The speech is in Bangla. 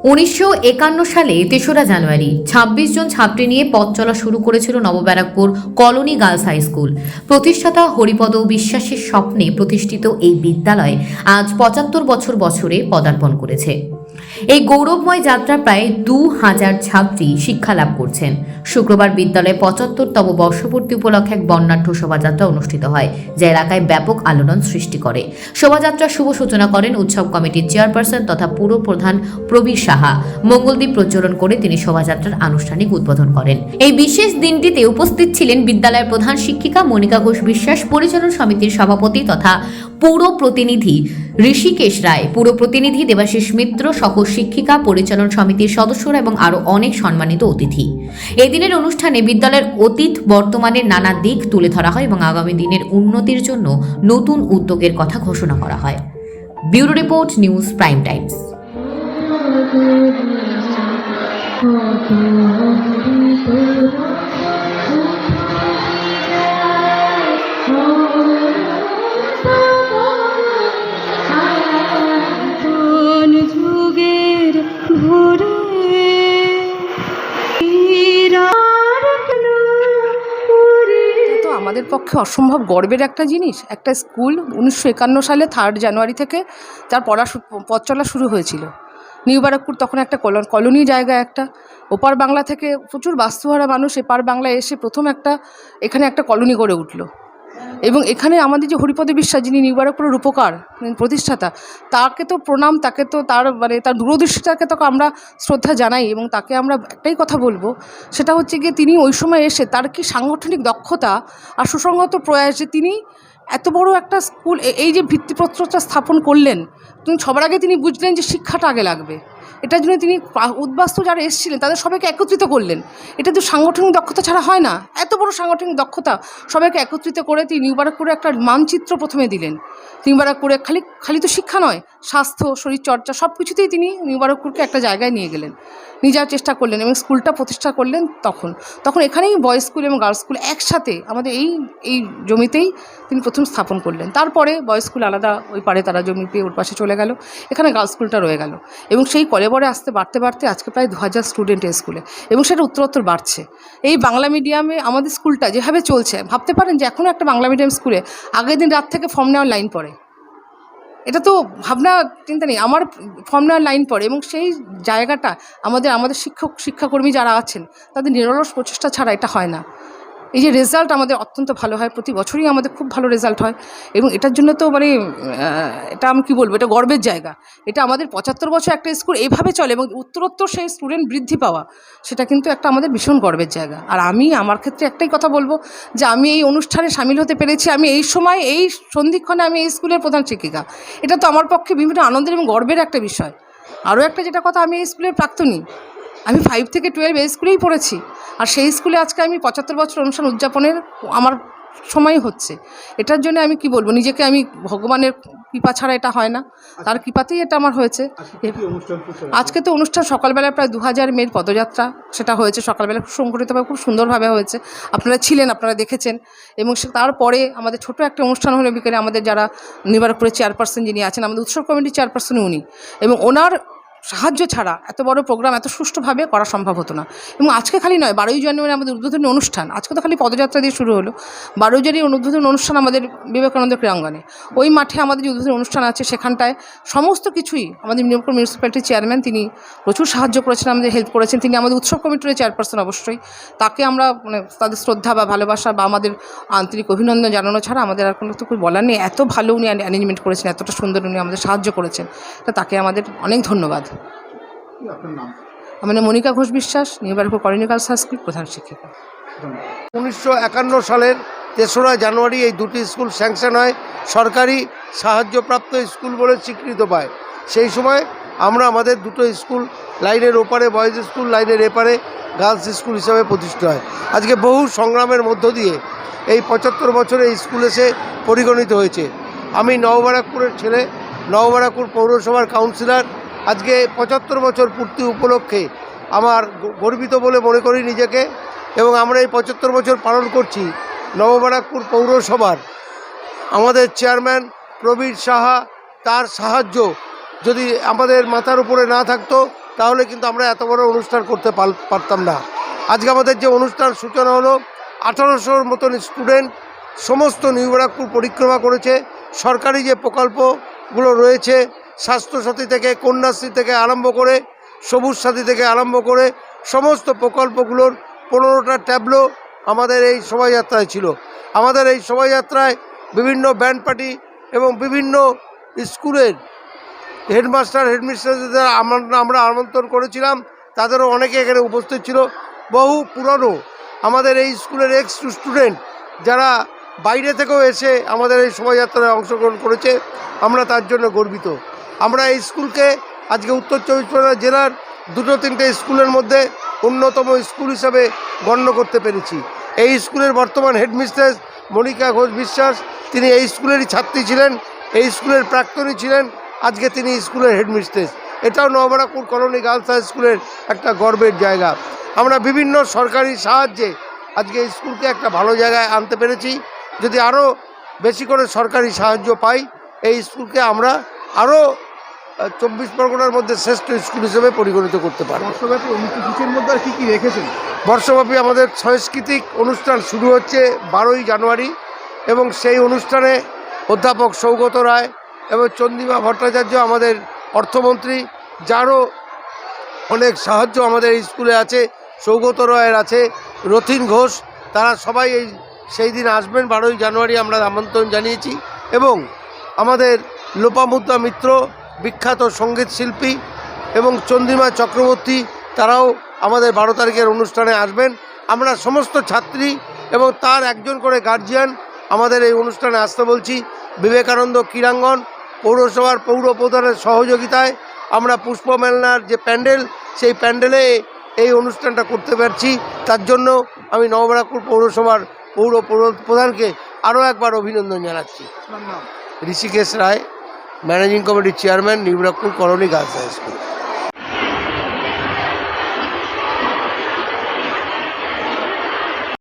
1951 সালে ৩রা জানুয়ারি ২৬ জন ছাত্রী নিয়ে পথ চলা শুরু করেছিল নবব্যারাকপুর কলোনি গার্লস হাই স্কুল। প্রতিষ্ঠাতা হরিপদ বিশ্বাসের স্বপ্নে প্রতিষ্ঠিত এই বিদ্যালয় আজ ৭৫ বছরে পদার্পণ করেছে। এই গৌরবময় যাত্রা প্রায় ২,০০০ ছাত্রী শিক্ষা লাভ করছেন। শুক্রবার বিদ্যালয়ে ৭৫তম বর্ষপূর্তি উপলক্ষে এক বর্ণাঢ্য শোভাযাত্রা অনুষ্ঠিত হয়, যা এলাকায় ব্যাপক আলোড়ন সৃষ্টি করে। শোভাযাত্রার শুভ সূচনা করেন উৎসব কমিটির চেয়ারপারসন তথা পুর প্রধান প্রবীর সাহা। মঙ্গলদ্বীপ প্রজ্বলন করে তিনি শোভাযাত্রার আনুষ্ঠানিক উদ্বোধন করেন। এই বিশেষ দিনটিতে উপস্থিত ছিলেন বিদ্যালয়ের প্রধান শিক্ষিকা মনিকা ঘোষ বিশ্বাস, পরিচালন সমিতির সভাপতি তথা পৌর প্রতিনিধি ঋষিকেশ রায়, পুর প্রতিনিধি দেবাশিস মিত্র সহ শিক্ষিকা, পরিচালন সমিতির সদস্যরা এবং আরো অনেক সম্মানিত অতিথি। এদিনের অনুষ্ঠানে বিদ্যালয়ের অতীত বর্তমানের নানা দিক তুলে ধরা হয় এবং আগামী দিনের উন্নতির জন্য নতুন উদ্যোগের কথা ঘোষণা করা হয়। Bureau report, news prime Times. আমাদের পক্ষে অসম্ভব গর্বের একটা জিনিস। একটা স্কুল 1951 সালে 3 জানুয়ারি থেকে তার পথ চলা শুরু হয়েছিল। নিউ ব্যারাকপুর তখন একটা কলোনি জায়গা, একটা ওপার বাংলা থেকে প্রচুর বাস্তুহারা মানুষ এপার বাংলায় এসে প্রথম এখানে একটা কলোনি গড়ে উঠল। এবং এখানে আমাদের যে হরিপদ বিশ্বাস, যিনি নিউ ব্যারাকপুরের রূপকার, প্রতিষ্ঠাতা, তাকে তো প্রণাম, তাকে তো তার দূরদৃষ্টিটাকে তো আমরা শ্রদ্ধা জানাই। এবং তাকে আমরা একটাই কথা বলবো, সেটা হচ্ছে গিয়ে তিনি ওই সময় এসে তার কি সাংগঠনিক দক্ষতা আর সুসংগত প্রয়াস, যে তিনি এত বড় একটা স্কুল এই যে ভিত্তিপ্রস্তরটা স্থাপন করলেন। সবার আগে তিনি বুঝলেন যে শিক্ষাটা আগে লাগবে। এটার জন্য তিনি উদ্বাস্তু যারা এসেছিলেন তাদের সবাইকে একত্রিত করলেন। এটা তো সাংগঠনিক দক্ষতা ছাড়া হয় না। এত বড় সাংগঠনিক দক্ষতা সবাইকে একত্রিত করে তিনি নিউ ব্যারাকপুরে একটা মানচিত্র প্রথমে দিলেন। নিউ ব্যারাকপুরে খালি তো শিক্ষা নয়, স্বাস্থ্য, শরীরচর্চা সব কিছুতেই তিনি নিউ ব্যারাকপুরকে একটা জায়গায় নিয়ে গেলেন, নিয়ে যাওয়ার চেষ্টা করলেন এবং স্কুলটা প্রতিষ্ঠা করলেন। তখন এখানেই বয়েজ স্কুল এবং গার্লস স্কুল একসাথে আমাদের এই জমিতেই তিনি প্রথম স্থাপন করলেন। তারপরে বয়েজ স্কুল আলাদা ওই পারে তারা জমি পেয়ে ওর পাশে চলে গেল, এখানে গার্লস স্কুলটা রয়ে গেল। এবং সেই কলেবরে বাড়তে আজকে প্রায় 2000 স্টুডেন্ট এই স্কুলে, এবং সেটা উত্তরোত্তর বাড়ছে। এই বাংলা মিডিয়ামে আমাদের স্কুলটা যেভাবে চলছে, ভাবতে পারেন যে এখনও একটা বাংলা মিডিয়াম স্কুলে আগের দিন রাত থেকে ফর্ম নেওয়ার লাইন পড়ে। এটা তো ভাবনা চিন্তা নেই, আমার ফর্ম নেওয়ার লাইন পড়ে। এবং সেই জায়গাটা আমাদের শিক্ষাকর্মী যারা আছেন তাদের নিরলস প্রচেষ্টা ছাড়া এটা হয় না। এই যে রেজাল্ট আমাদের অত্যন্ত ভালো হয়, প্রতি বছরই আমাদের খুব ভালো রেজাল্ট হয়। এবং এটার জন্য তো এটা আমি কী বলবো, এটা গর্বের জায়গা। এটা আমাদের 75 বছর একটা স্কুল এইভাবে চলে এবং উত্তরোত্তর সেই স্টুডেন্ট বৃদ্ধি পাওয়া, সেটা কিন্তু একটা আমাদের ভীষণ গর্বের জায়গা। আর আমার ক্ষেত্রে একটাই কথা বলবো, যে আমি এই অনুষ্ঠানে সামিল হতে পেরেছি। আমি এই সময় এই সন্ধিক্ষণে আমি এই স্কুলের প্রধান শিক্ষিকা। এটা তো আমার পক্ষে বিভিন্ন আনন্দের এবং গর্বের একটা বিষয়। আরও একটা যেটা কথা, আমি এই স্কুলের প্রাক্তনী। আমি 5 থেকে 12 এই স্কুলেই পড়েছি। আর সেই স্কুলে আজকে আমি 75 বছর অনুষ্ঠান উদযাপনের আমার সময় হচ্ছে। এটার জন্য আমি কি বলবো, নিজেকে আমি ভগবানের কৃপা ছাড়া এটা হয় না, তার কৃপাতেই এটা আমার হয়েছে। আজকে তো অনুষ্ঠান সকালবেলায় প্রায় 2000 মেয়ের পদযাত্রা সেটা হয়েছে সকালবেলা, খুব সংগঠিতভাবে খুব সুন্দরভাবে হয়েছে। আপনারা ছিলেন, আপনারা দেখেছেন। এবং তারপরে আমাদের ছোট একটা অনুষ্ঠান হলো বিকেলে। আমাদের যারা নিউ ব্যারাকপুরের চেয়ারপারসন যিনি আছেন, আমাদের উৎসব কমিটির চেয়ারপারসন উনি, এবং ওনার সাহায্য ছাড়া এত বড় প্রোগ্রাম এত সুষ্ঠুভাবে করা সম্ভব হতো না। এবং আজকে খালি নয়, 12ই জানুয়ারি আমাদের উদ্বোধনী অনুষ্ঠান, আজকে তো খালি পদযাত্রা দিয়ে শুরু হলো। 12 জানুয়ারি উদ্বোধনী অনুষ্ঠান আমাদের বিবেকানন্দ ক্রীড়াঙ্গনে, ওই মাঠে আমাদের যে উদ্বোধনী অনুষ্ঠান আছে সেখানটায় সমস্ত কিছুই আমাদের মিউনিসিপ্যালিটির চেয়ারম্যান তিনি প্রচুর সাহায্য করেছেন, আমাদের হেল্প করেছেন। তিনি আমাদের উৎসব কমিটির চেয়ারপারসন, অবশ্যই তাকে আমরা তাদের শ্রদ্ধা বা ভালোবাসা বা আমাদের আন্তরিক অভিনন্দন জানানো ছাড়া আমাদের আর কোনো তো কিছু বলার নেই। এত ভালো উনি অ্যারেঞ্জমেন্ট করেছেন, এতটা সুন্দর উনি আমাদের সাহায্য করেছেন, তাকে আমাদের অনেক ধন্যবাদ। আমার Monika Ghosh Biswas, new Barrackpore colony girls high school প্রধান শিক্ষিকা। 1951 সালের 3রা জানুয়ারি এই দুটি স্কুল স্যাংশন হয়, সরকারি সাহায্যপ্রাপ্ত স্কুল বলে স্বীকৃত পায়। সেই সময় আমরা আমাদের দুটো স্কুল, লাইনের ওপারে বয়েজ স্কুল, লাইনের এপারে গার্লস স্কুল হিসাবে প্রতিষ্ঠা হয়। আজকে বহু সংগ্রামের মধ্য দিয়ে এই 75 বছরে এই স্কুল এসে পরিগণিত হয়েছে। আমি নবব্যারাকপুরের ছেলে, নবব্যারাকপুর পৌরসভার কাউন্সিলর। আজকে 75 বছর পূর্তি উপলক্ষে আমার গর্বিত বলে মনে করি নিজেকে। এবং আমরা এই 75 বছর পালন করছি নবব্যারাকপুর পৌরসভার আমাদের চেয়ারম্যান প্রবীর সাহা, তার সাহায্য যদি আমাদের মাথার উপরে না থাকতো তাহলে কিন্তু আমরা এত বড় অনুষ্ঠান করতে পারতাম না। আজকে আমাদের যে অনুষ্ঠান সূচনা হলো, 1800-র মতন স্টুডেন্ট সমস্ত নিউ ব্যারাকপুর পরিক্রমা করেছে। সরকারি যে প্রকল্পগুলো রয়েছে, স্বাস্থ্যসাথী থেকে, কন্যাশ্রী থেকে আরম্ভ করে, সবুজ সাথী থেকে আরম্ভ করে সমস্ত প্রকল্পগুলোর 15টা ট্যাবলো আমাদের এই শোভাযাত্রায় ছিল। আমাদের এই শোভাযাত্রায় বিভিন্ন ব্যান্ড পার্টি এবং বিভিন্ন স্কুলের হেডমাস্টার হেডমিস্ট্রেসদের আমরা আমন্ত্রণ করেছিলাম, তাদেরও অনেকে এখানে উপস্থিত ছিল। বহু পুরনো আমাদের এই স্কুলের এক্স স্টুডেন্ট যারা বাইরে থেকেও এসে আমাদের এই শোভাযাত্রায় অংশগ্রহণ করেছে, আমরা তার জন্য গর্বিত। আমরা এই স্কুলকে আজকে উত্তর 24 পরগনা জেলার 2-3টে স্কুলের মধ্যে অন্যতম স্কুল হিসাবে গণ্য করতে পেরেছি। এই স্কুলের বর্তমান হেডমিস্ট্রেস মনিকা ঘোষ বিশ্বাস, তিনি এই স্কুলেরই ছাত্রী ছিলেন, এই স্কুলের প্রাক্তনী ছিলেন, আজকে তিনি স্কুলের হেডমিস্ট্রেস। এটাও নবব্যারাকপুর কলোনি গার্লস হাই স্কুলের একটা গর্বের জায়গা। আমরা বিভিন্ন সরকারি সাহায্যে আজকে স্কুলকে একটা ভালো জায়গায় আনতে পেরেছি। যদি আরও বেশি করে সরকারি সাহায্য পাই, এই স্কুলকে আমরা আরও 24 পরগনার মধ্যে শ্রেষ্ঠ স্কুল হিসেবে পরিগণিত করতে পারব। বর্ষব্যাপী অনুষ্ঠানের মধ্যে আর কী কী রেখেছেন? বর্ষব্যাপী আমাদের সাংস্কৃতিক অনুষ্ঠান শুরু হচ্ছে 12ই জানুয়ারি, এবং সেই অনুষ্ঠানে অধ্যাপক সৌগত রায় এবং চন্দ্রিমা ভট্টাচার্য আমাদের অর্থমন্ত্রী, যারও অনেক সাহায্য আমাদের এই স্কুলে আছে, সৌগত রায়ের আছে, রথিন ঘোষ, তারা সবাই সেই দিন আসবেন। 12ই জানুয়ারি আমরা আমন্ত্রণ জানিয়েছি। এবং আমাদের লোপামুদ্রা মিত্র, বিখ্যাত সঙ্গীত শিল্পী, এবং চন্দ্রিমা চক্রবর্তী, তারাও আমাদের 12 তারিখের অনুষ্ঠানে আসবেন। আমরা সমস্ত ছাত্রী এবং তার একজন করে গার্জিয়ান আমাদের এই অনুষ্ঠানে আসতে বলছি। বিবেকানন্দ ক্রীড়াঙ্গন পৌরসভার পৌর প্রধানের সহযোগিতায় আমরা পুষ্পমেলনার যে প্যান্ডেল, সেই প্যান্ডেলে এই অনুষ্ঠানটা করতে পারছি। তার জন্য আমি নবব্যারাকপুর পৌরসভার পৌর প্রধানকে আরও একবার অভিনন্দন জানাচ্ছি। ঋষিকেশ রায়, ম্যানেজিং কমিটির chairman, new Barrackpore colony girls high school.